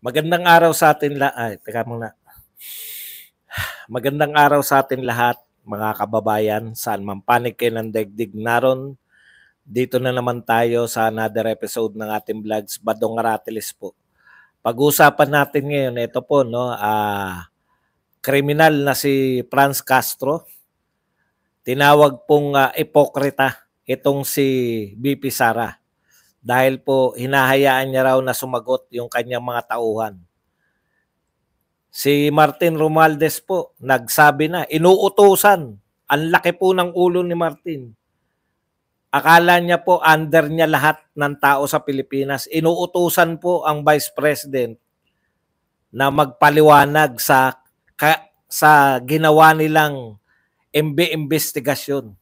Magandang araw sa atin lahat. Teka muna. Magandang araw sa atin lahat, mga kababayan, saan man panig kayo ng daigdig naron. Dito na naman tayo sa another episode ng ating vlogs, Badong Aratiles po. Pag-uusapan natin ngayon, ito po, no, kriminal na si Franz Castro. Tinawag pong ipokrita itong si BP Sara. Dahil po hinahayaan niya raw na sumagot yung kanyang mga tauhan. Si Martin Romualdez po, nagsabi na, inuutusan. Ang laki po ng ulo ni Martin. Akala niya po under niya lahat ng tao sa Pilipinas. Inuutusan po ang Vice President na magpaliwanag sa ginawa nilang investigasyon.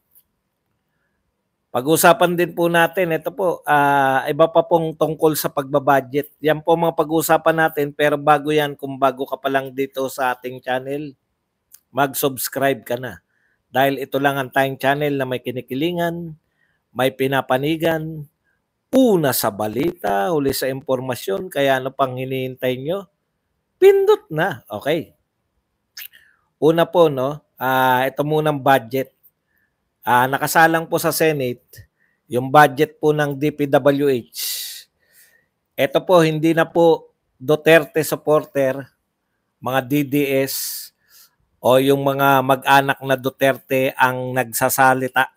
Pag-usapan din po natin, ito po, iba pa pong tungkol sa pagbabudget. Yan po mga pag-usapan natin, pero bago yan, kung bago ka pa lang dito sa ating channel, mag-subscribe ka na. Dahil ito lang ang tayong channel na may kinikilingan, may pinapanigan, una sa balita, huli sa impormasyon, kaya ano pang hinihintay nyo? Pindot na. Okay. Una po, no, ito munang budget. Nakasalang po sa Senate yung budget po ng DPWH. Ito po, hindi na po Duterte supporter, mga DDS o yung mga mag-anak na Duterte ang nagsasalita.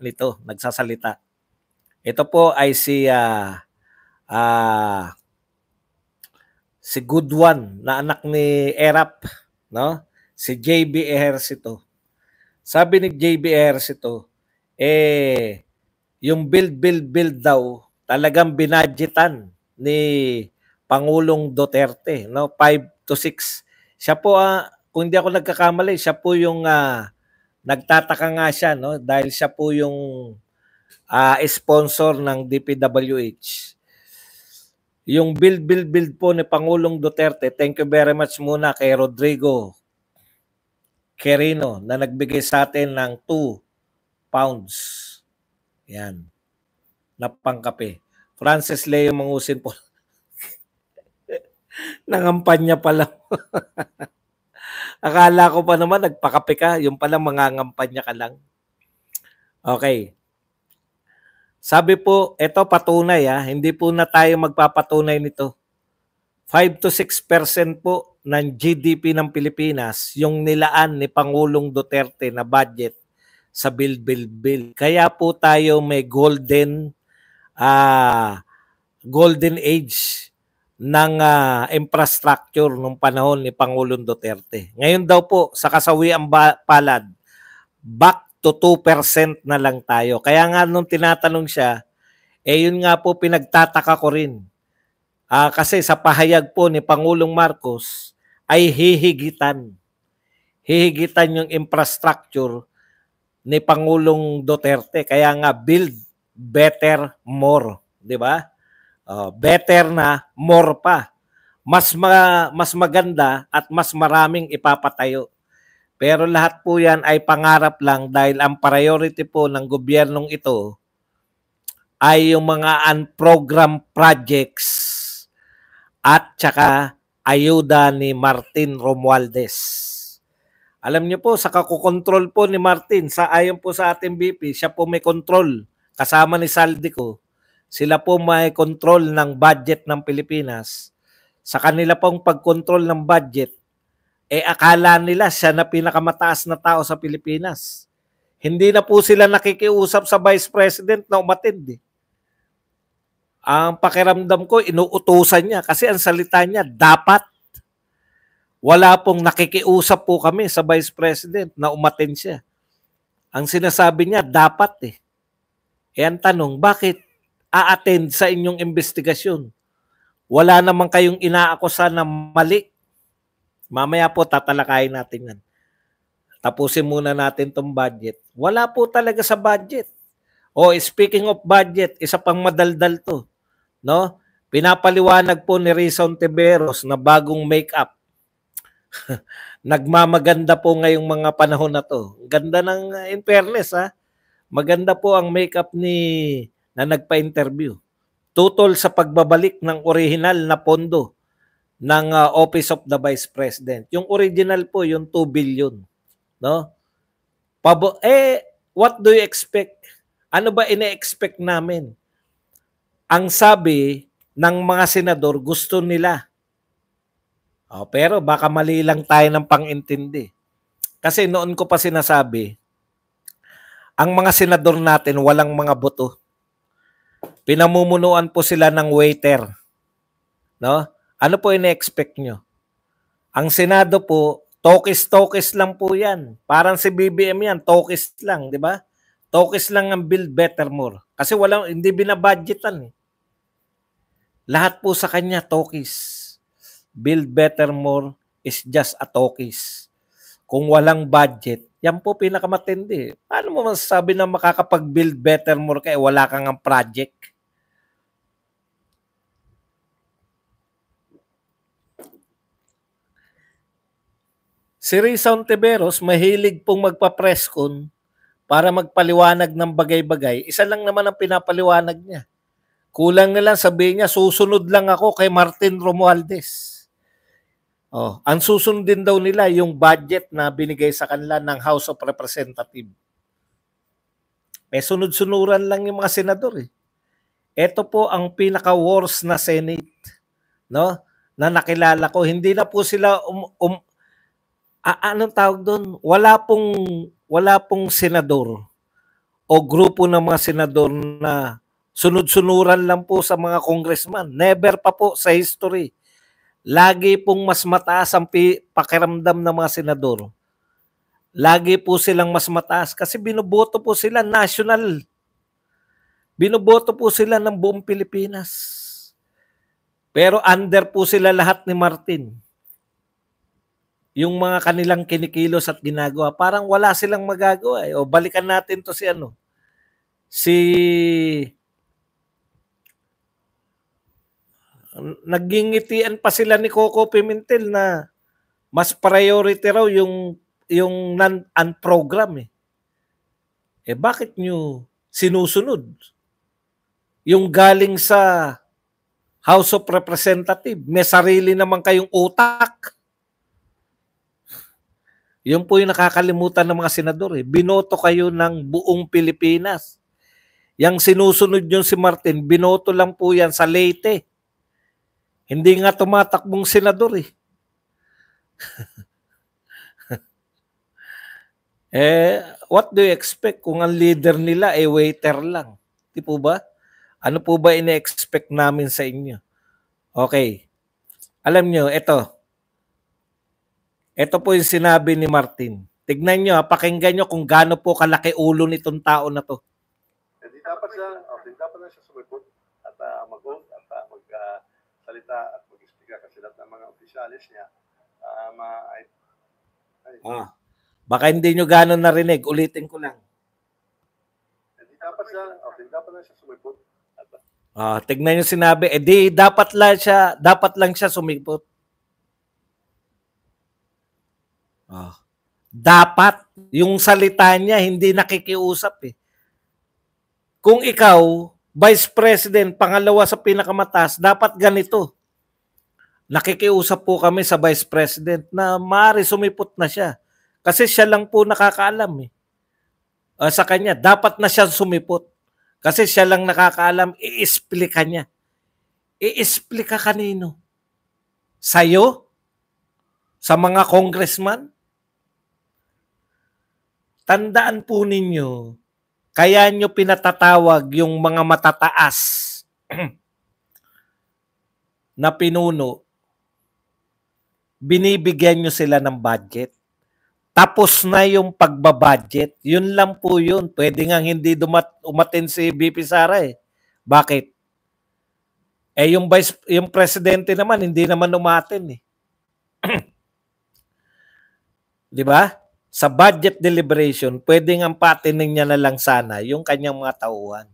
Ito po ay si Goodwan na anak ni Erap, no? Si JB Ejercito. Sabi ni JB Ejercito, yung build daw talagang binadgetan ni Pangulong Duterte, no? 5 to 6. Siya po, kung hindi ako nagkakamali, siya po yung nagtataka nga siya, no? Dahil siya po yung sponsor ng DPWH. Yung build po ni Pangulong Duterte, thank you very much muna kay Rodrigo Quirino na nagbigay sa atin ng 2 pounds. Yan. Na pangkape. Francis Leo Mangusin po. Nangampanya pala. Akala ko pa naman nagpakape ka. Yung pala mangangampanya ka lang. Okay. Sabi po, ito patunay hindi po na tayo magpapatunay nito. 5 to 6% po ng GDP ng Pilipinas yung nilaan ni Pangulong Duterte na budget sa bill. Kaya po tayo may golden age ng infrastructure nung panahon ni Pangulong Duterte. Ngayon daw po, sa kasawiang palad, back to 2% na lang tayo. Kaya nga nung tinatanong siya, yun nga po pinagtataka ko rin. Kasi sa pahayag po ni Pangulong Marcos ay hihigitan yung infrastructure ni Pangulong Duterte. Kaya nga build better more, 'di ba? Better na, more pa. Mas maganda at mas maraming ipapatayo. Pero lahat po 'yan ay pangarap lang dahil ang priority po ng gobyernong ito ay yung mga unprogrammed projects at saka ayuda ni Martin Romualdez. Alam niyo po, sa kakokontrol po ni Martin, ayon po sa ating BP, siya po may control. Kasama ni Saldico, sila po may control ng budget ng Pilipinas. Sa kanila pong pagkontrol ng budget, akala nila siya na pinakamataas na tao sa Pilipinas. Hindi na po sila nakikiusap sa Vice President na umatid. Ang pakiramdam ko, inuutusan niya kasi ang salita niya, dapat. Wala pong nakikiusap po kami sa Vice President na umattend siya. Ang sinasabi niya, dapat ang tanong, bakit a-attend sa inyong investigasyon? Wala naman kayong inaakusa na mali. Mamaya po tatalakayin natin yan. Tapusin muna natin tong budget. Wala po talaga sa budget. Speaking of budget, isa pang madaldal to. No? Pinapaliwanag po ni Rizon Tiberos na bagong makeup. Nagmamaganda po ngayong mga panahon na to. Ganda ng in fairness Maganda po ang makeup na nagpa-interview. Tutol sa pagbabalik ng orihinal na pondo ng Office of the Vice President. Yung original po, yung 2 billion. No? What do you expect? Ano ba ine-expect namin? Ang sabi ng mga senador, gusto nila. Pero baka mali lang tayo ng pang-intindi. Kasi noon ko pa sinasabi, ang mga senador natin walang mga boto. Pinamumunuan po sila ng waiter. No? Ano po ine-expect nyo? Ang Senado po, tokis-tokis lang po yan. Parang si BBM yan, tokis lang, di ba? Tokis lang ang Build Better More. Kasi hindi binabudgetan. Lahat po sa kanya, tokis. Build Better More is just a tokis. Kung walang budget, yan po pinakamatindi. Paano mo masasabi na makakapag-build better more kaya wala kang ang project? Si Risa Ontiveros, mahilig pong magpa-presscon para magpaliwanag ng bagay-bagay. Isa lang naman ang pinapaliwanag niya. Kulang na lang sabihin niya, susunod lang ako kay Martin Romualdez. Ang susundin daw nila yung budget na binigay sa kanila ng House of Representatives. Sunod-sunuran lang yung mga senador eh. Ito po ang pinaka-worst na Senate, no? Na nakilala ko. Hindi na po sila anong tawag doon? Wala pong senador o grupo ng mga senador na sunod-sunuran lang po sa mga congressman. Never pa po sa history. Lagi pong mas mataas ang pakiramdam ng mga senador. Lagi po silang mas mataas kasi binoboto po sila national. Binoboto po sila ng buong Pilipinas. Pero under po sila lahat ni Martin. Yung mga kanilang kinikilos at ginagawa, parang wala silang magagawa. O balikan natin to si nagingitian pa sila ni Coco Pimentel na mas priority raw yung non-program eh. Bakit nyo sinusunod? Yung galing sa House of Representatives, may sarili naman kayong utak. Yun po yung nakakalimutan ng mga senador eh. Binoto kayo ng buong Pilipinas. Yang sinusunod nyo si Martin, binoto lang po yan sa Leyte. Hindi nga tumatakbong senador eh. What do you expect kung ang leader nila waiter lang? Di po ba? Ano po ba ine-expect namin sa inyo? Okay. Alam nyo, ito po yung sinabi ni Martin. Tignan nyo, pakinggan nyo kung gaano po kalaki ulo nitong tao na to. Hindi dapat na siya sumagot at mag-vote at magsalita at mag-explica kasi lahat ng mga opisyalis niya baka hindi nyo gano'n narinig. Ulitin ko lang. Hindi dapat na siya sumagot. Tignan nyo sinabi, dapat lang siya sumipot. Dapat, yung salita niya, hindi nakikiusap eh. Kung ikaw, Vice President, pangalawa sa pinakamataas, dapat ganito. Nakikiusap po kami sa Vice President na maaari sumipot na siya. Kasi siya lang po nakakaalam eh. Sa kanya, dapat na siya sumipot. Kasi siya lang nakakaalam, i-explica niya. I-explica kanino? Sa'yo? Sa mga congressman? Tandaan po ninyo, kaya nyo pinatatawag yung mga matataas na pinuno, binibigyan nyo sila ng budget. Tapos na yung pagbabudget. Yun lang po yun. Pwede nga hindi umatin si VP Sara eh. Bakit? Yung presidente naman, hindi naman umatin eh. Di ba? Sa budget deliberation, pwede nga patinin niya na lang sana yung kanyang mga tauhan.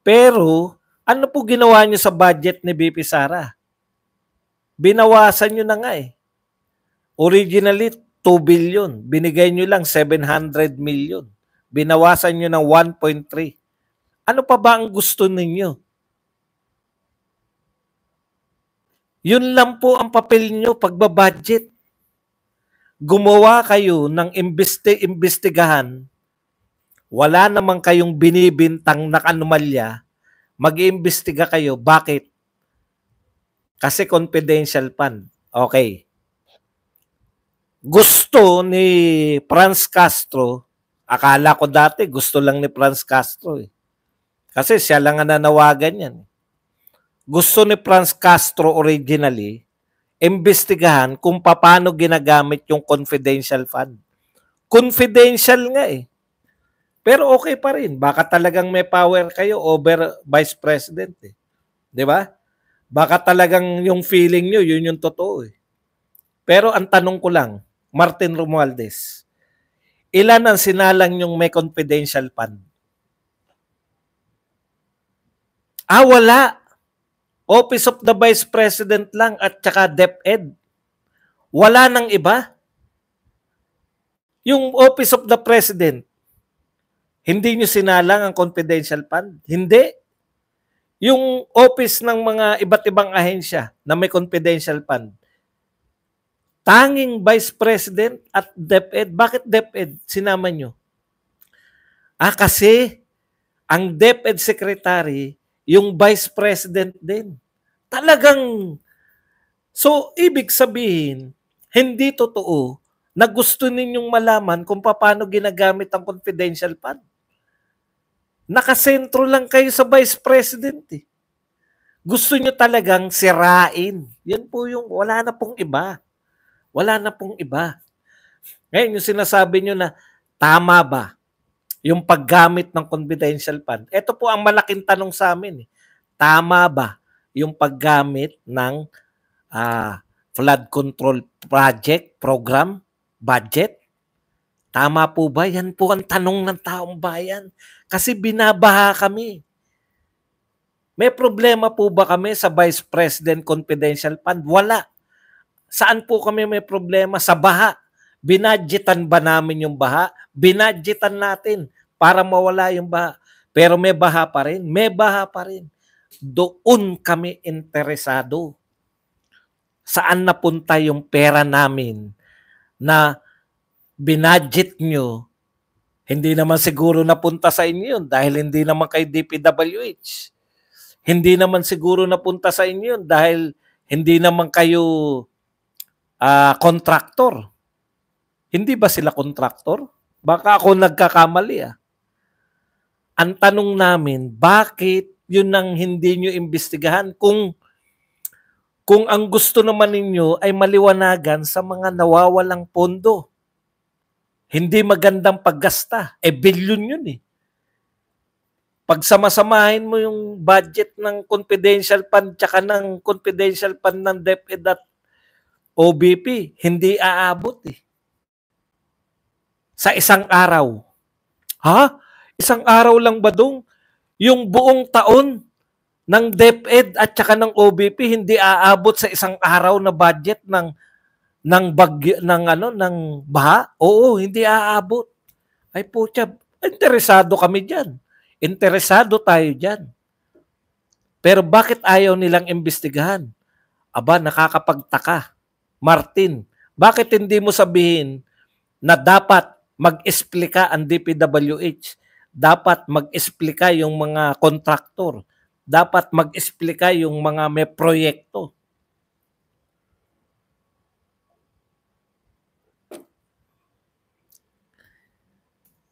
Pero, ano po ginawa niyo sa budget ni VP Sara? Binawasan niyo na nga eh. Originally, 2 billion. Binigay niyo lang 700 million. Binawasan niyo ng 1.3. Ano pa ba ang gusto ninyo? Yun lang po ang papel nyo pagbabudget. Gumawa kayo ng imbestigahan, wala namang kayong binibintang na anomalya, mag-iimbestiga kayo. Bakit? Kasi confidential fund. Okay. Gusto ni Franz Castro, akala ko dati gusto lang ni Franz Castro eh. Kasi siya lang ang nanawagan yan. Gusto ni Franz Castro originally, imbestigahan kung paano ginagamit yung confidential fund. Confidential nga eh. Pero okay pa rin. Baka talagang may power kayo over Vice President eh. 'Di ba? Baka talagang yung feeling nyo, yun yung totoo eh. Pero ang tanong ko lang, Martin Romualdez, ilan ang sinalang yung may confidential fund? Wala. Office of the Vice President lang at saka DepEd. Wala nang iba. Yung Office of the President, hindi nyo sinalang ang confidential fund? Hindi. Yung office ng mga iba't ibang ahensya na may confidential fund, tanging Vice President at DepEd. Bakit DepEd sinama nyo? Kasi ang DepEd Secretary, yung Vice President din. Talagang, so ibig sabihin, hindi totoo na gusto ninyong malaman kung paano ginagamit ang confidential fund. Nakasentro lang kayo sa Vice President eh. Gusto nyo talagang sirain. Yan po yung, wala na pong iba. Wala na pong iba. Ngayon, yung sinasabi nyo na, tama ba yung paggamit ng confidential fund? Ito po ang malaking tanong sa amin. Tama ba yung paggamit ng flood control project, program, budget? Tama po ba? Yan po ang tanong ng taong bayan. Kasi binabaha kami. May problema po ba kami sa Vice President Confidential Fund? Wala. Saan po kami may problema? Sa baha. Binadgetan ba namin yung baha? Binadgetan natin para mawala yung baha. Pero may baha pa rin. May baha pa rin. Doon kami interesado. Saan napunta yung pera namin na binadget nyo? Hindi naman siguro napunta sa inyo yun dahil hindi naman kay DPWH. Hindi naman siguro napunta sa inyo yun dahil hindi naman kayo contractor. Hindi ba sila contractor? Baka ako nagkakamali ah. Ang tanong namin, bakit yun ang hindi nyo imbestigahan kung ang gusto naman ninyo ay maliwanagan sa mga nawawalang pondo. Hindi magandang paggasta. Bilyon yun eh. Pag samasamahin mo yung budget ng confidential fund tsaka ng confidential fund ng DepEd at OBP, hindi aabot eh. Sa isang araw. Isang araw lang ba dong? Yung buong taon ng DepEd at saka ng OBP hindi aabot sa isang araw na budget ng bagyo ng baha? Oo, hindi aabot. Ay putya, interesado kami diyan. Interesado tayo diyan. Pero bakit ayaw nilang imbestigahan? Aba, nakakapagtaka. Martin, bakit hindi mo sabihin na dapat mag-explika ang DPWH? Dapat mag-explika yung mga kontraktor. Dapat mag-explika yung mga may proyekto.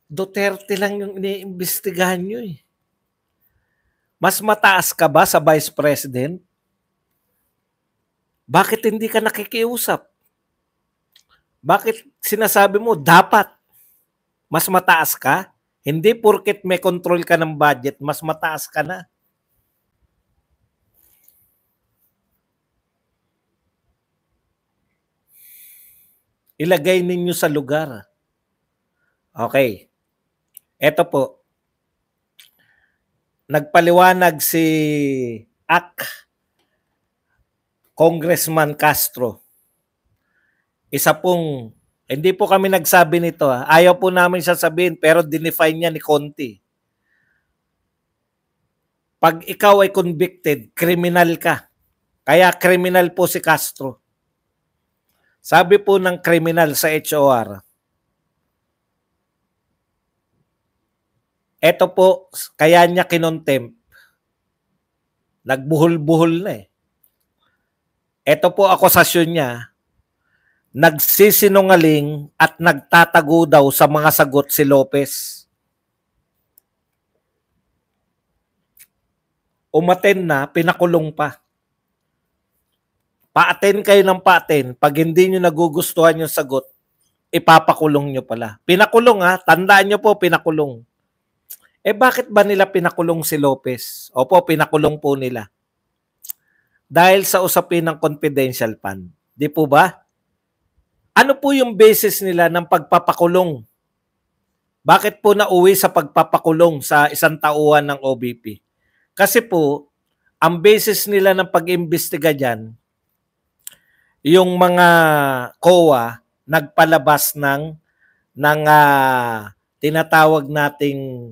Duterte lang yung iniimbestigahan nyo eh. Mas mataas ka ba sa Vice President? Bakit hindi ka nakikiusap? Bakit sinasabi mo dapat mas mataas ka? Hindi porket may control ka ng budget, mas mataas ka na. Ilagay ninyo sa lugar. Okay. Ito po. Nagpaliwanag si Congressman Castro. Isa pong, hindi po kami nagsabi nito. Ayaw po namin siya sabihin pero dinefine niya ni Conti. Pag ikaw ay convicted, criminal ka. Kaya kriminal po si Castro. Sabi po ng kriminal sa HOR, eto po, kaya niya kinontempt. Nagbuhol-buhol na eh. Eto po akusasyon niya, nagsisinungaling at nagtatago daw sa mga sagot si Lopez. Umaten na, pinakulong pa. Pa-attend kayo ng pa-attend. Pag hindi nyo nagugustuhan yung sagot, ipapakulong nyo pala. Pinakulong ha, tandaan nyo po, pinakulong. Eh bakit ba nila pinakulong si Lopez? Opo, pinakulong po nila. Dahil sa usapin ng confidential fund. Di po ba? Ano po yung basis nila ng pagpapakulong? Bakit po nauwi sa pagpapakulong sa isang tauhan ng OBP? Kasi po, ang basis nila ng pag-imbestiga dyan, yung mga COA nagpalabas ng tinatawag nating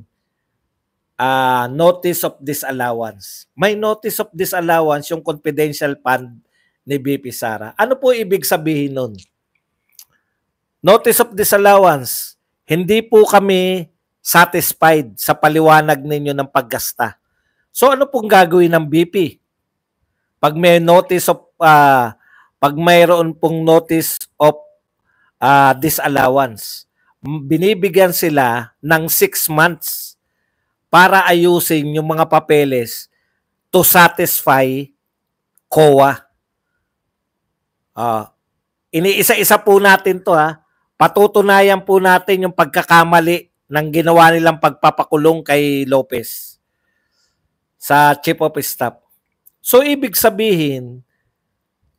notice of disallowance. May notice of disallowance yung confidential fund ni BP Sara. Ano po ibig sabihin nun? Notice of disallowance, hindi po kami satisfied sa paliwanag ninyo ng paggasta. So ano pong gagawin ng BP? Pag may notice of pag mayroon pong notice of disallowance, binibigyan sila ng 6 months para ayusin yung mga papeles to satisfy COA. Iniisa-isa po natin to ha. Patutunayan po natin yung pagkakamali ng ginawa nilang pagpapakulong kay Lopez sa Chief of Staff. So ibig sabihin,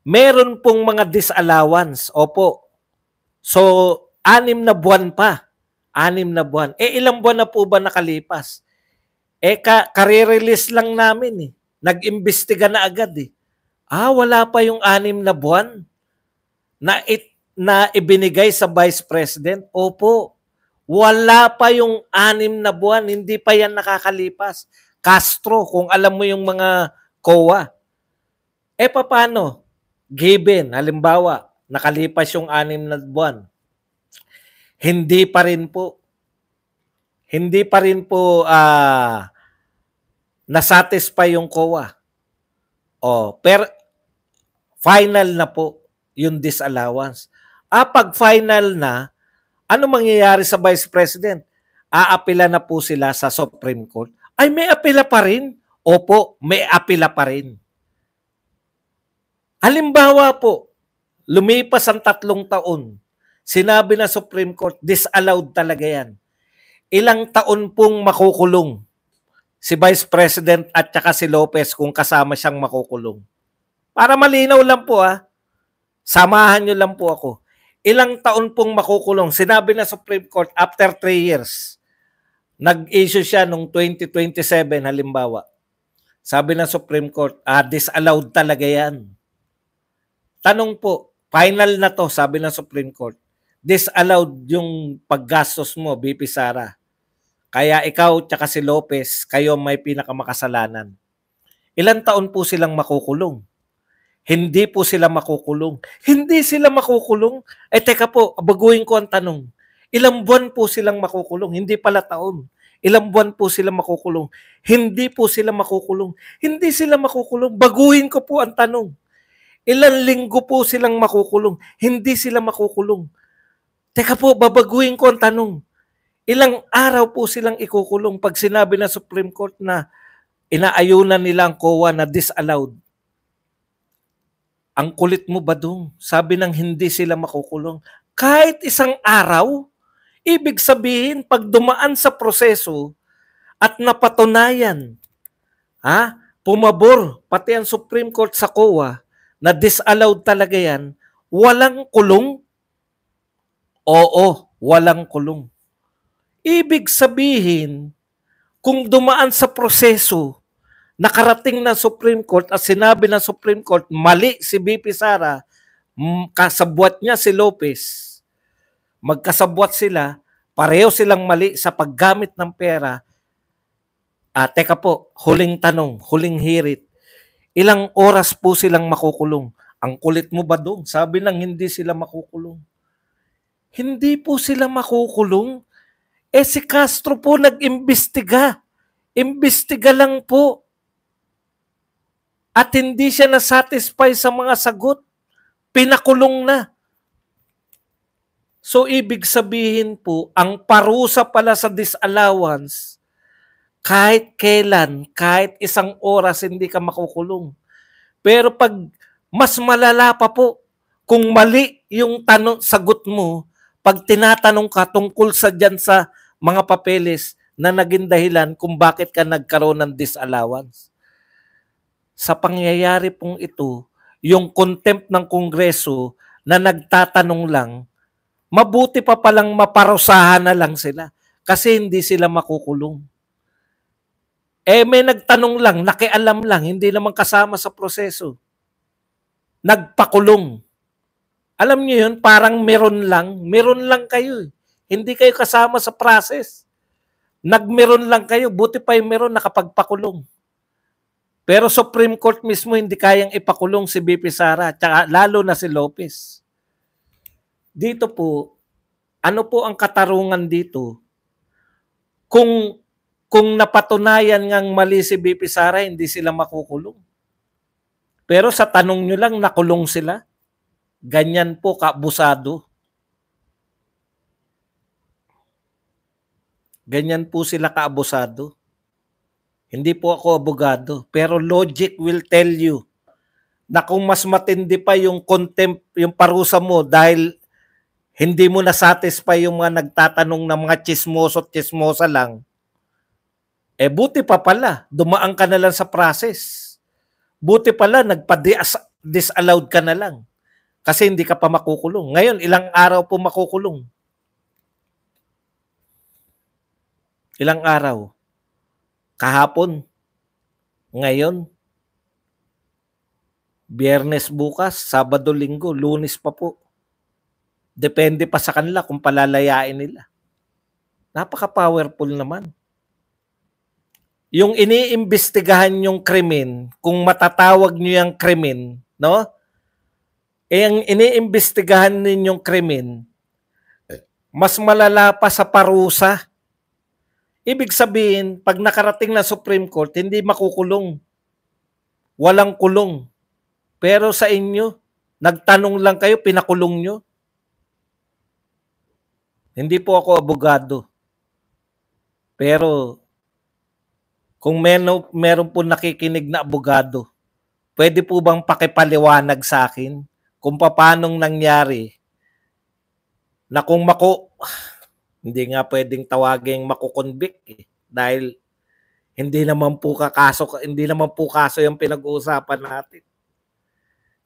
meron pong mga disallowance. Opo. So, 6 na buwan pa. 6 na buwan. Eh, ilang buwan na po ba nakalipas? Eh, kare-release lang namin eh. Nag-imbestiga na agad eh. Wala pa yung 6 na buwan na ibinigay sa Vice President. Opo. Wala pa yung 6 na buwan. Hindi pa yan nakakalipas. Castro, kung alam mo yung mga COA. Eh, paano? Given, halimbawa, nakalipas yung 6 na buwan. Hindi pa rin po nasatisfy yung COA. Pero final na po yung disallowance. Pag final na, ano mangyayari sa Vice President? Aapila na po sila sa Supreme Court. Ay, may apila pa rin? Opo, may apila pa rin. Halimbawa po, lumipas ang 3 taon, sinabi na Supreme Court, disallowed talaga yan. Ilang taon pong makukulong si Vice President at saka si Lopez kung kasama siyang makukulong? Para malinaw lang po samahan nyo lang po ako. Ilang taon pong makukulong? Sinabi na Supreme Court after 3 years. Nag-issue siya noong 2027 halimbawa. Sabi na Supreme Court, disallowed talaga yan. Tanong po, final na to, sabi ng Supreme Court. Disallowed yung paggastos mo, BP Sara. Kaya ikaw tsaka si Lopez, kayo may pinakamakasalanan. Ilang taon po silang makukulong? Hindi po sila makukulong. Hindi sila makukulong? Teka po, baguhin ko ang tanong. Ilang buwan po silang makukulong? Hindi pala taon. Ilang buwan po sila makukulong? Hindi po sila makukulong. Hindi sila makukulong. Baguhin ko po ang tanong. Ilang linggo po silang makukulong? Hindi sila makukulong. Teka po, babaguhin ko ang tanong. Ilang araw po silang ikukulong pag sinabi na Supreme Court na inaayunan nila ang COA na disallowed? Ang kulit mo ba dong? Sabi ng hindi sila makukulong. Kahit 1 araw, ibig sabihin, pag dumaan sa proseso at napatunayan, pumabor, pati ang Supreme Court sa COA, na disallowed talaga yan, walang kulong? Oo, walang kulong. Ibig sabihin, kung dumaan sa proseso, nakarating na Supreme Court at sinabi ng Supreme Court, mali si BP Sara, kasabwat niya si Lopez, magkasabwat sila, pareho silang mali sa paggamit ng pera. Teka po, huling tanong, huling hirit. Ilang oras po silang makukulong? Ang kulit mo ba doon? Sabi nang hindi sila makukulong. Hindi po sila makukulong. Si Castro po nag-imbestiga. Imbestiga lang po. At hindi siya na-satisfy sa mga sagot. Pinakulong na. So, ibig sabihin po, ang parusa pala sa disallowance, kahit kailan, kahit isang oras, hindi ka makukulong. Pero pag mas malala pa po, kung mali yung sagot mo, pag tinatanong ka tungkol sa dyan sa mga papeles na naging dahilan kung bakit ka nagkaroon ng disallowance. Sa pangyayari pong ito, yung contempt ng Kongreso na nagtatanong lang, mabuti pa palang maparusahan na lang sila kasi hindi sila makukulong. May nagtanong lang, nakialam lang, hindi naman kasama sa proseso. Nagpakulong. Alam niyo yun, parang meron lang kayo. Hindi kayo kasama sa process. Nagmeron lang kayo, buti pa yung meron nakapagpakulong. Pero Supreme Court mismo hindi kayang ipakulong si BP Sara, tsaka lalo na si Lopez. Dito po, ano po ang katarungan dito? Kung napatunayan ngang mali si BP Sara, hindi sila makukulong. Pero sa tanong nyo lang, nakulong sila. Ganyan po kaabusado. Ganyan po sila kaabusado. Hindi po ako abogado, pero logic will tell you na kung mas matindi pa yung contempt, yung parusa mo dahil hindi mo na-satisfy yung mga nagtatanong ng mga chismoso at chismosa lang, buti pa pala, dumaan ka na lang sa process. Buti pala, nagpa-disallowed ka na lang. Kasi hindi ka pa makukulong. Ngayon, ilang araw po makukulong? Ilang araw? Kahapon? Ngayon? Biyernes bukas? Sabado, Linggo? Lunes pa po? Depende pa sa kanila kung palalayain nila. Napaka-powerful naman. Yung iniimbestigahan yung krimen, kung matatawag nyo yung krimen, no? Ang iniimbestigahan ninyong krimen, mas malala pa sa parusa. Ibig sabihin, pag nakarating na Supreme Court, hindi makukulong. Walang kulong. Pero sa inyo, nagtanong lang kayo, pinakulong nyo. Hindi po ako abogado. Pero kung meron po nakikinig na abogado, pwede po bang pakipaliwanag sa akin kung paanong nangyari na kung hindi nga pwedeng tawaging makukonvict dahil hindi naman po kaso yung pinag-uusapan natin.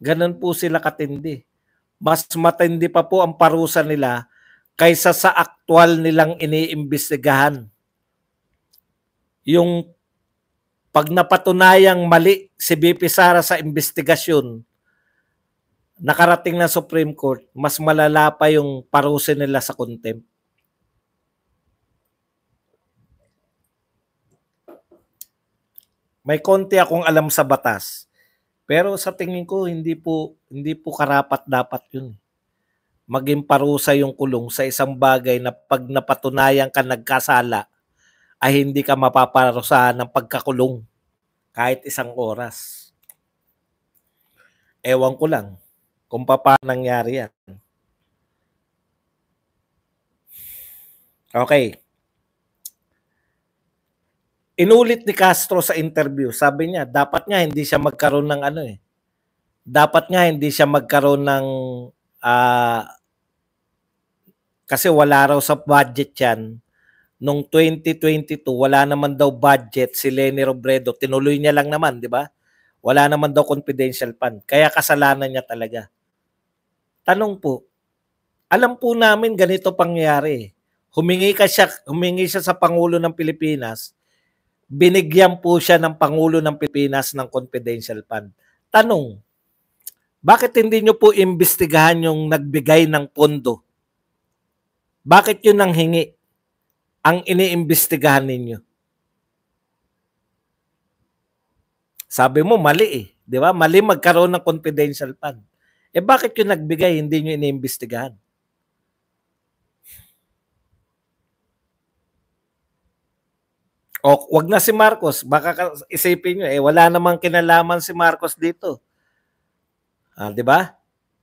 Ganun po sila katindi. Mas matindi pa po ang parusa nila kaysa sa aktual nilang iniimbestigahan. Yung pag napatunayang mali si BP Sara sa investigasyon, nakarating na Supreme Court, mas malala pa yung parusa nila sa contempt. May konti akong alam sa batas. Pero sa tingin ko, hindi po karapat-dapat yun. Maging parusa yung kulong sa isang bagay na pag napatunayan ka nagkasala, ay hindi ka mapaparusahan ng pagkakulong kahit isang oras. Ewan ko lang kung paano nangyari yan. Okay. Inulit ni Castro sa interview, sabi niya, dapat nga hindi siya magkaroon ng dapat nga hindi siya magkaroon ng kasi wala raw sa budget yan. Nung 2022, wala naman daw budget si Leni Robredo. Tinuloy niya lang naman, di ba? Wala naman daw confidential fund. Kaya kasalanan niya talaga. Tanong po, alam po namin ganito pangyari. Humingi siya sa Pangulo ng Pilipinas. Binigyan po siya ng Pangulo ng Pilipinas ng confidential fund. Tanong, bakit hindi nyo po imbestigahan yung nagbigay ng pondo? Bakit yun ang hingi? Ang iniimbestigahan ninyo? Sabi mo, mali Di ba? Mali magkaroon ng confidential fund. Eh bakit yung nagbigay, hindi nyo iniimbestigahan? O wag na si Marcos, baka isipin nyo, wala namang kinalaman si Marcos dito. Di ba?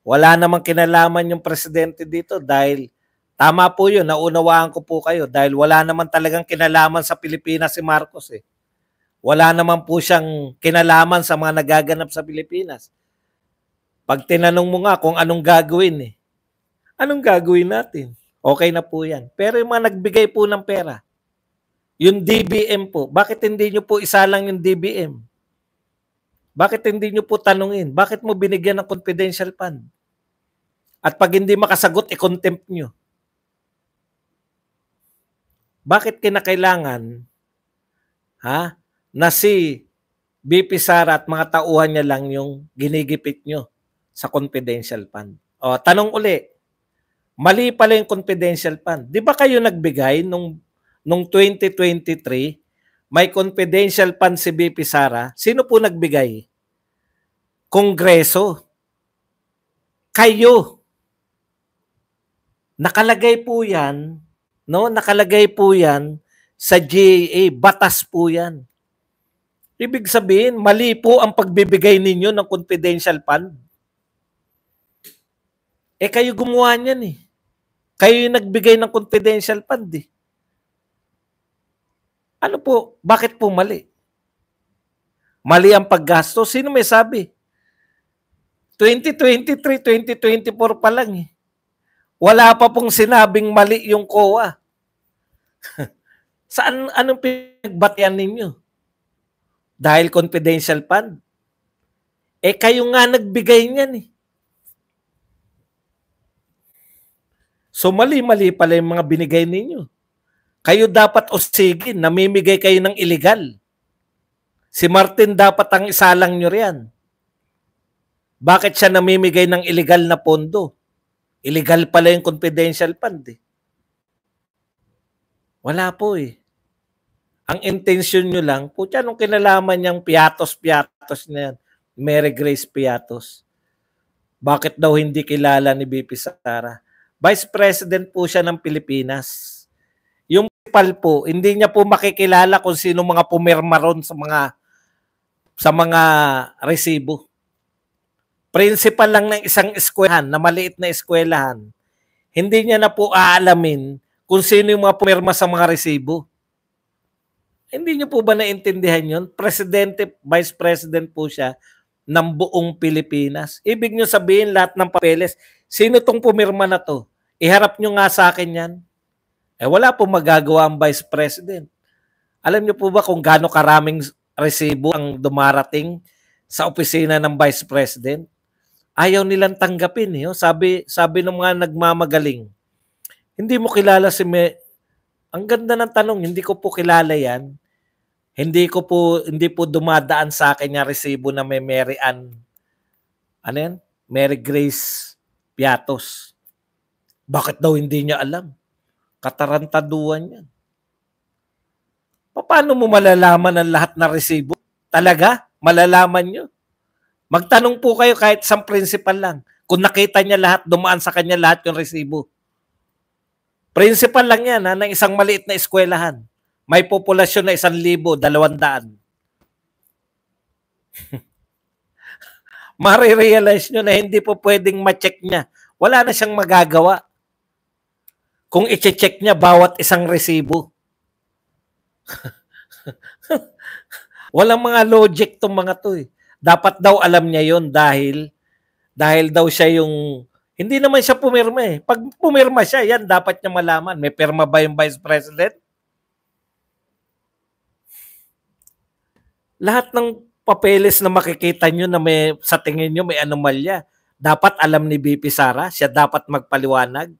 Wala namang kinalaman yung presidente dito dahil tama po yun, naunawaan ko po kayo dahil wala naman talagang kinalaman sa Pilipinas si Marcos eh. Wala naman po siyang kinalaman sa mga nagaganap sa Pilipinas. Pag tinanong mo nga kung anong gagawin anong gagawin natin? Okay na po yan. Pero yung mga nagbigay po ng pera, yung DBM po, bakit hindi nyo po isalang yung DBM? Bakit hindi nyo po tanungin? Bakit mo binigyan ng confidential fund? At pag hindi makasagot, i-contempt nyo. Bakit kinakailangan na si BP Sara at mga tauhan niya lang yung ginigipit nyo sa confidential fund? O, tanong uli, mali pala yung confidential fund. Di ba kayo nagbigay nung 2023, may confidential fund si BP Sara? Sino po nagbigay? Kongreso. Kayo. Nakalagay po yan, no? Nakalagay po yan sa GAA, batas po yan. Ibig sabihin, mali po ang pagbibigay ninyo ng confidential fund. Kayo gumawa niyan eh. Kayo yung nagbigay ng confidential fund eh. Ano po? Bakit po mali? Mali ang paggasto? Sino may sabi? 2023, 2024 pa lang eh. Wala pa pong sinabing mali yung COA. Anong pinagbatian ninyo? Dahil confidential fund? Kayo nga nagbigay niyan eh. So mali-mali pala yung mga binigay ninyo. Kayo dapat usigin, namimigay kayo ng illegal. Si Martin dapat ang isalang nyo riyan. Bakit siya namimigay ng illegal na pondo? Illegal pala yung confidential fund eh. Wala po eh. Ang intention nyo lang, putya, nung kinalaman niyang Piatos na yan, Mary Grace Piatos, bakit daw hindi kilala ni BP Sara? Vice President po siya ng Pilipinas. Yung principal po, hindi niya po makikilala kung sino mga pumirma ron sa mga resibo. Principal lang ng isang eskwelahan, na maliit na eskwelahan, hindi niya na po aalamin kung sino yung mga pumirma sa mga resibo. Hindi niyo po ba naintindihan yun? Presidente, Vice President po siya ng buong Pilipinas. Ibig niyo sabihin lahat ng papeles, sino tong pumirma na to? Iharap niyo nga sa akin yan. Wala po magagawa ang Vice President. Alam niyo po ba kung gaano karaming resibo ang dumarating sa opisina ng Vice President? Ayaw nilang tanggapin. Sabi ng mga nagmamagaling, hindi mo kilala si Ang ganda ng tanong, hindi ko po kilala yan. Hindi po dumadaan sa akin yung resibo na may Mary Ann, Mary Grace Piatos. Bakit daw hindi niya alam? Katarantaduan yan. Paano mo malalaman ang lahat na resibo? Talaga? Malalaman nyo? Magtanong po kayo kahit isang principal lang. Kung nakita niya lahat, dumaan sa kanya lahat yung resibo. Principal lang yan ng isang maliit na eskwelahan. May populasyon na 1,200. Marirealize nyo na hindi po pwedeng ma-check niya. Wala na siyang magagawa kung i-check niya bawat isang resibo. Walang mga logic tong mga to eh. Dapat daw alam niya yon dahil daw siya yung hindi naman siya pumirma eh. Pag pumirma siya, yan dapat niya malaman. May pirma ba yung Vice President? Lahat ng papeles na makikita nyo na sa tingin nyo may anomalya, dapat alam ni BP Sara, siya dapat magpaliwanag.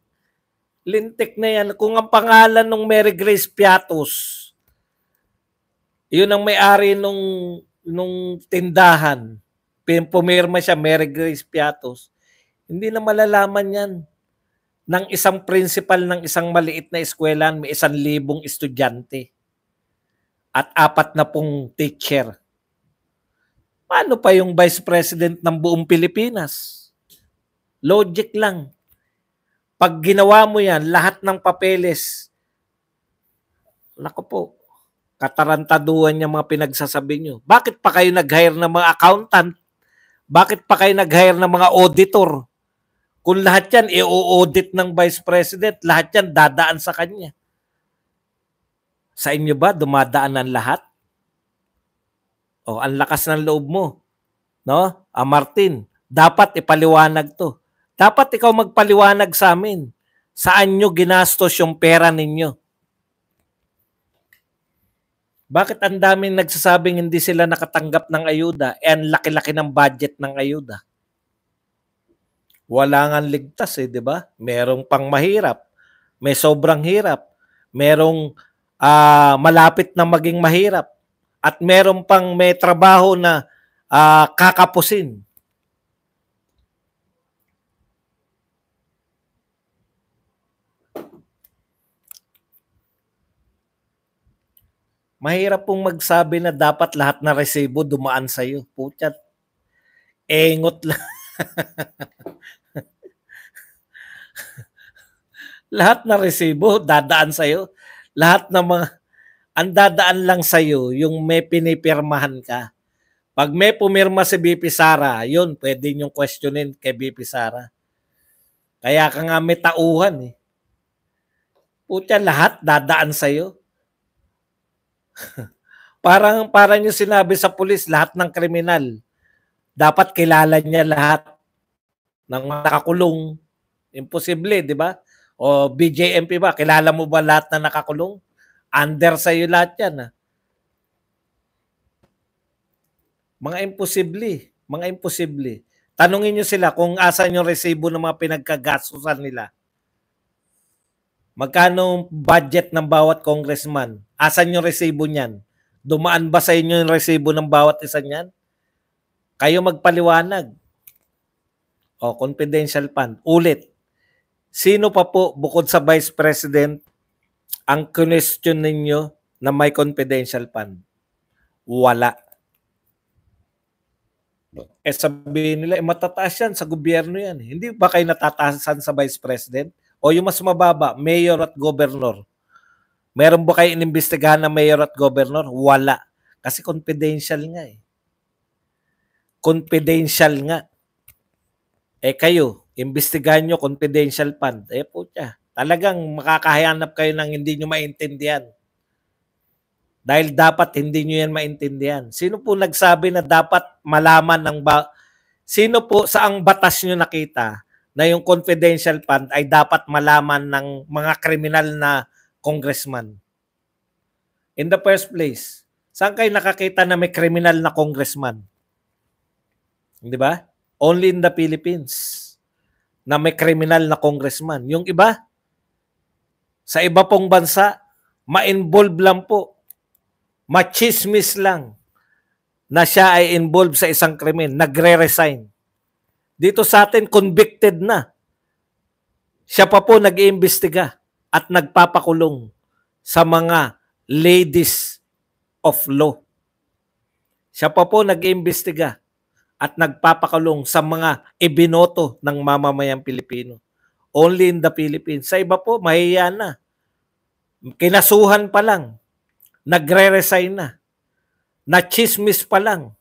Lintik na yan. Kung ang pangalan ng Mary Grace Piatos, yun ang may-ari nung tindahan, pumirma siya, Mary Grace Piatos, hindi na malalaman yan ng isang principal ng isang maliit na eskwelahan, may 1,000 estudyante at 40 teacher. Paano pa yung Vice President ng buong Pilipinas? Logic lang. Pag ginawa mo yan, lahat ng papeles, naku po, katarantaduhan yung mga pinagsasabi nyo. Bakit pa kayo nag-hire ng mga accountant? Bakit pa kayo nag-hire ng mga auditor? Kung lahat yan i-audit ng Vice President, lahat yan dadaan sa kanya. Sa inyo ba dumadaan ang lahat? O, ang lakas ng loob mo. No? Martin, dapat ipaliwanag to. Dapat ikaw magpaliwanag sa amin. Saan nyo ginastos yung pera ninyo? Bakit ang daming nagsasabing hindi sila nakatanggap ng ayuda? Ang laki-laki ng budget ng ayuda. Wala nga ligtas di ba? Merong pang mahirap. May sobrang hirap. Merong malapit na maging mahirap. At merong pang may trabaho na kakapusin. Mahirap pong magsabi na dapat lahat na resibo dumaan sa iyo. Putyat. Engot lang. Lahat na resibo dadaan sa iyo. Lahat ng mga ang dadaan lang sa iyo yung may pinipirmahan ka. Pag may pumirma si BP Sara, yun pwede niyong questionin kay BP Sara. Kaya ka nga may tauhan eh. Putya, lahat dadaan sa iyo. parang yung sinabi sa pulis, lahat ng kriminal dapat kilala niya lahat ng nakakulong. Imposible, di ba? O BJMP ba? Kilala mo ba lahat na nakakulong? Under sa iyo lahat yan. Mga imposible. Mga imposible. Tanungin nyo sila kung asan yung resibo ng mga pinagkagastusan nila. Magkano budget ng bawat congressman? Asan yung resibo niyan? Dumaan ba sa inyo yung resibo ng bawat isa niyan? Kayo magpaliwanag. O, confidential fund. Ulit. Sino pa po bukod sa Vice President ang question ninyo na may confidential fund? Wala. Sabihin nila, matataas yan sa gobyerno yan. Hindi ba kayo natataasan sa Vice President? O yung mas mababa, Mayor at Governor. Meron ba kayo inimbestigahan na Mayor at Governor? Wala. Kasi confidential nga eh. Confidential nga. Kayo, imbestigahan nyo confidential fund. Putya, talagang makakahanap kayo ng hindi nyo maintindihan. Dahil dapat hindi nyo yan maintindihan. Sino po nagsabi na dapat malaman ng sino po saang batas nyo nakita na yung confidential fund ay dapat malaman ng mga kriminal na congressman? In the first place, saan kayo nakakita na may kriminal na congressman? Di ba? Only in the Philippines na may kriminal na congressman. Yung iba, sa iba pong bansa, ma-involve lang po. Machismis lang na siya ay involved sa isang krimen. Nagre-resign. Dito sa atin, convicted na. Siya pa po nag-iimbestiga at nagpapakulong sa mga ladies of law. Siya pa po nag-iimbestiga at nagpapakulong sa mga ibinoto ng mamamayang Pilipino. Only in the Philippines. Sa iba po, mahiya na. Kinasuhan pa lang. Nagre-resign na. Nachismis pa lang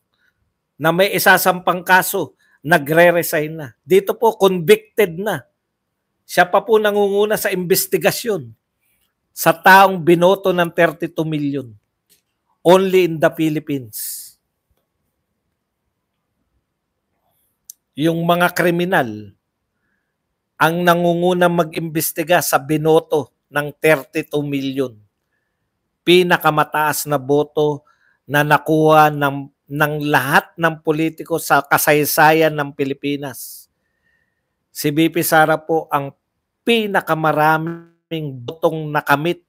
na may isasampang kaso. Nagre-resign na. Dito po, convicted na. Siya pa po nangunguna sa investigasyon sa taong binoto ng 32 million. Only in the Philippines. Yung mga kriminal ang nangunguna mag-imbestiga sa binoto ng 32 million. Pinakamataas na boto na nakuha ng lahat ng politiko sa kasaysayan ng Pilipinas. Si BP Sara po ang pinakamaraming botong nakamit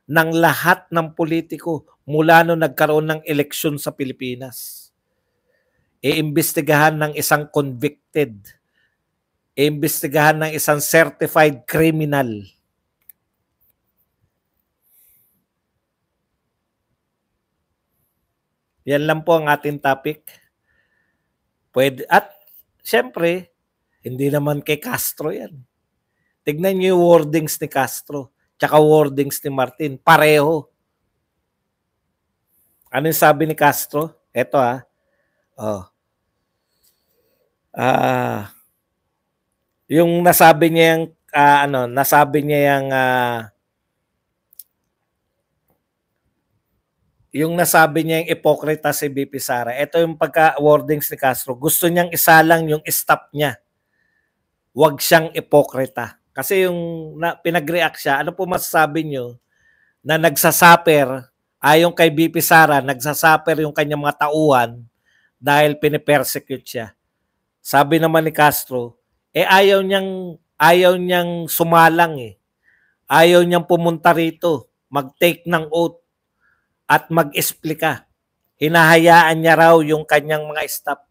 ng lahat ng politiko mula nung nagkaroon ng eleksyon sa Pilipinas. Iimbestigahan ng isang convicted. Iimbestigahan ng isang certified criminal. Yan lang po ang ating topic. Pwede, at siyempre, hindi naman kay Castro yan. Tignan niyo yung wordings ni Castro, tsaka wordings ni Martin, pareho. Ano yung sabi ni Castro? Eto oh. Yung nasabi niya yung nasabi niya yung nasabi niya yung ipokrita si BP Sara. Ito yung pagka-wordings ni Castro. Gusto niyang isalang yung staff niya. Huwag siyang ipokrita. Kasi yung pinag-react siya, ano po masasabi niyo na nagsasaper, ayon kay BP Sara, nagsasaper yung kanyang mga tauhan dahil pinipersecute siya. Sabi naman ni Castro, ayaw niyang sumalang eh. Ayaw niyang pumunta rito, mag-take ng oath at mag-explika. Hinahayaan niya raw yung kanyang mga staff.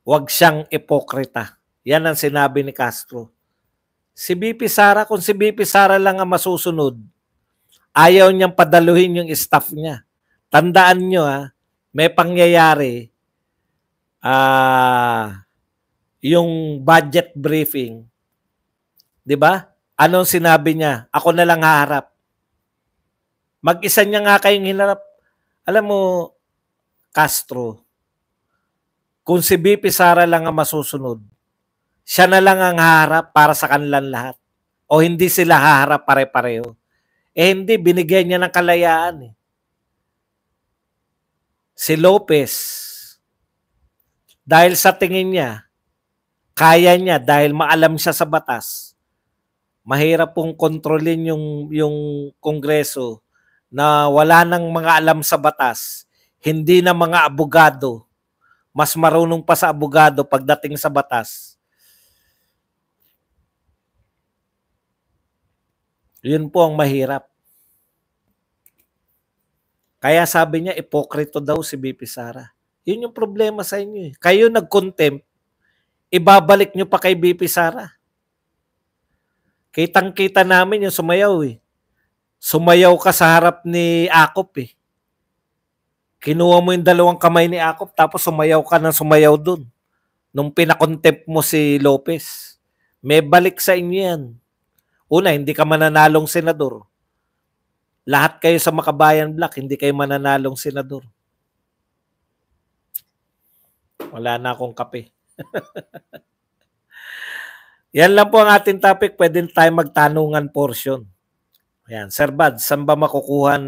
Huwag siyang ipokrita. Yan ang sinabi ni Castro. Si BP Sara, kung si BP Sara lang ang masusunod, ayaw niyang padaluhin yung staff niya. Tandaan niyo may pangyayari, yung budget briefing, 'di ba? Anong sinabi niya? Ako na lang haharap. Mag-isa niya nga kayong hinarap. Alam mo, Castro, kung si BP Sara lang ang masusunod, siya na lang ang haharap para sa kanilang lahat. O hindi sila haharap pare-pareho. Hindi, binigyan niya ng kalayaan. Si Lopez, dahil sa tingin niya, kaya niya dahil maalam siya sa batas, mahirap pong kontrolin yung Kongreso na wala nang mga alam sa batas, hindi na mga abogado, mas marunong pa sa abogado pagdating sa batas. Yun po ang mahirap. Kaya sabi niya, ipokrito daw si BP Sara. Yun yung problema sa inyo. Kayo nag-contempt, ibabalik nyo pa kay BP Sara. Kitang-kita namin yung sumayaw eh. Sumayaw ka sa harap ni Akop eh. Kinuha mo yung dalawang kamay ni Akop tapos sumayaw ka ng sumayaw dun. Nung pinakontempt mo si Lopez. May balik sa inyo yan. Una, hindi ka mananalong senador. Lahat kayo sa Makabayan Black, hindi kayo mananalong senador. Wala na akong kape. Yan lang po ang ating topic. Pwede tayo magtanungan portion. Ayan. Sir Bad, saan ba makukuhan